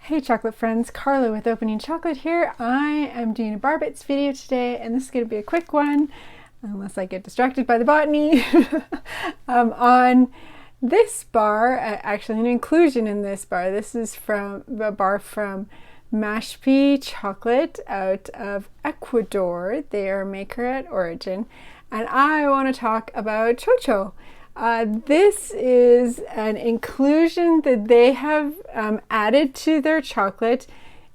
Hey chocolate friends, Carla with Opening Chocolate here. I am doing a bar bits video today, and this is going to be a quick one, unless I get distracted by the botany, on this bar, actually an inclusion in this bar. This is from a bar from Mashpi chocolate out of Ecuador. They are a maker at origin, and I want to talk about Chocho. This is an inclusion that they have added to their chocolate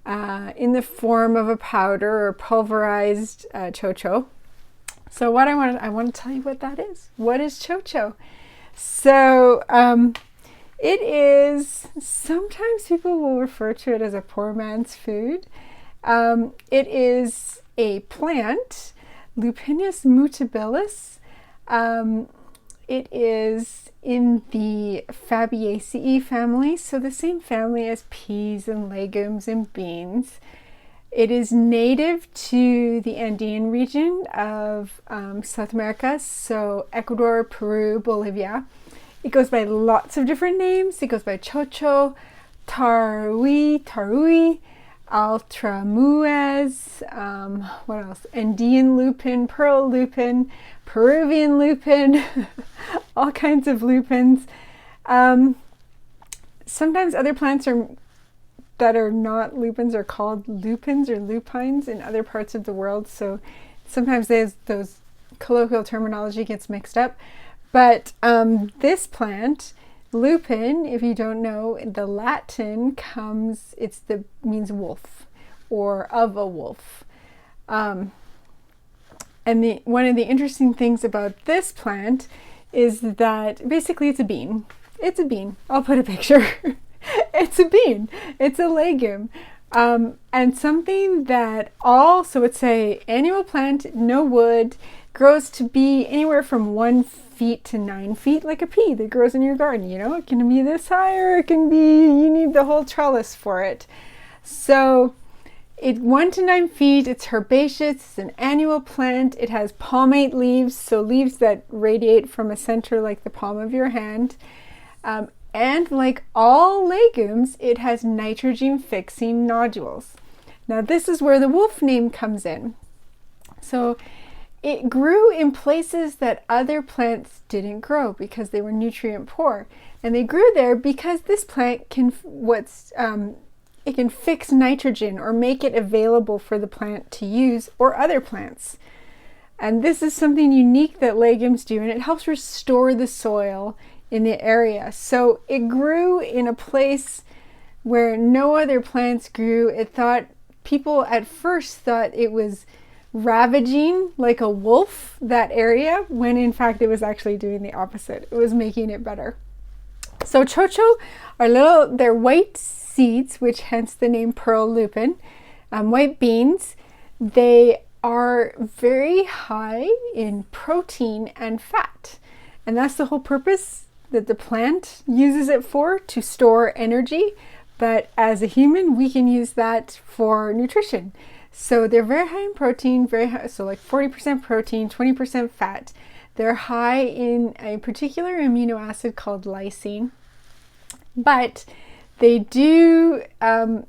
in the form of a powder or pulverized chocho. So what I want to tell you what that is. What is chocho? So it is, sometimes people will refer to it as a poor man's food. It is a plant, Lupinus mutabilis. It is in the Fabaceae family, so the same family as peas and legumes and beans. It is native to the Andean region of South America, so Ecuador, Peru, Bolivia. It goes by lots of different names. It goes by Chocho, Tarui, Altramuez, what else? Andean lupin, pearl lupin, Peruvian lupin, all kinds of lupins. Sometimes other plants that are not lupins are called lupins or lupines in other parts of the world. So sometimes those colloquial terminology gets mixed up. But this plant, lupin, if you don't know, the Latin means wolf or of a wolf. And one of the interesting things about this plant is that basically it's a bean. It's a bean. I'll put a picture. It's a bean. It's a legume. And something that so it's a annual plant, no wood, grows to be anywhere from 1 feet to 9 feet, like a pea that grows in your garden. You know, it can be this high, or it can be, you need the whole trellis for it. So it's 1 to 9 feet. It's herbaceous. It's an annual plant. It has palmate leaves, so leaves that radiate from a center like the palm of your hand. And like all legumes, it has nitrogen-fixing nodules. Now this is where the wolf name comes in. So it grew in places that other plants didn't grow because they were nutrient poor. And they grew there because this plant can it can fix nitrogen or make it available for the plant to use or other plants. And this is something unique that legumes do, and it helps restore the soil in the area. So it grew in a place where no other plants grew. People at first thought it was ravaging like a wolf that area, when in fact it was actually doing the opposite. It was making it better. So chocho they're white seeds, which hence the name pearl lupin, white beans. They are very high in protein and fat, and that's the whole purpose that the plant uses it for, to store energy. But as a human, we can use that for nutrition. So they're very high in protein, very high, so like 40% protein, 20% fat. They're high in a particular amino acid called lysine. But they do,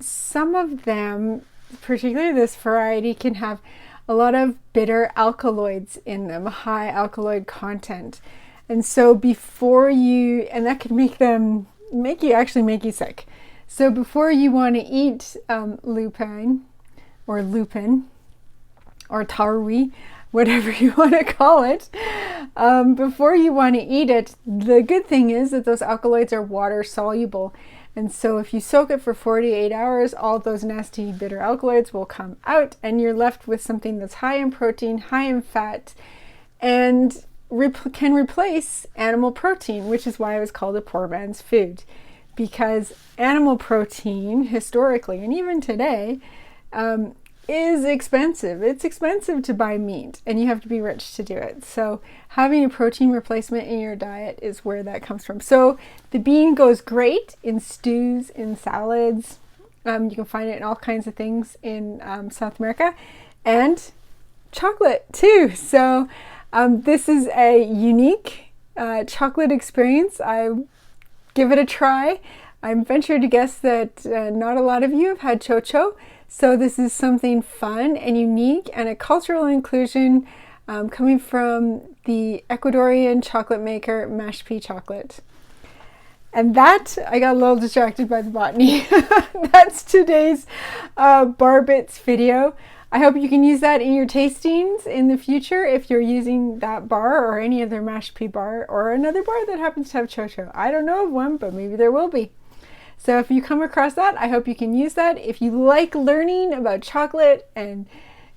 some of them, particularly this variety, can have a lot of bitter alkaloids in them, high alkaloid content. And so and that could make you sick. So before you want to eat lupin or tarwi, whatever you want to call it, before you want to eat it, the good thing is that those alkaloids are water soluble. And so if you soak it for 48 hours, all those nasty bitter alkaloids will come out, and you're left with something that's high in protein, high in fat, and can replace animal protein, which is why it was called a poor man's food. Because animal protein, historically and even today, is expensive. It's expensive to buy meat, and you have to be rich to do it. So having a protein replacement in your diet is where that comes from. So the bean goes great in stews, in salads. You can find it in all kinds of things in South America, and chocolate too. So this is a unique chocolate experience. I give it a try. I'm ventured to guess that not a lot of you have had Chocho, so this is something fun and unique and a cultural inclusion coming from the Ecuadorian chocolate maker Mashpi chocolate. And that, I got a little distracted by the botany. That's today's bar bits video. I hope you can use that in your tastings in the future if you're using that bar or any other Mashpi bar or another bar that happens to have Chocho. I don't know of one, but maybe there will be. So if you come across that, I hope you can use that. If you like learning about chocolate and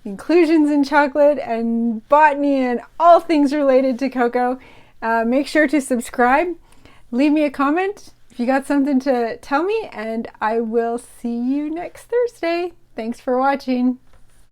inclusions in chocolate and botany and all things related to cocoa, make sure to subscribe. Leave me a comment if you got something to tell me, and I will see you next Thursday. Thanks for watching.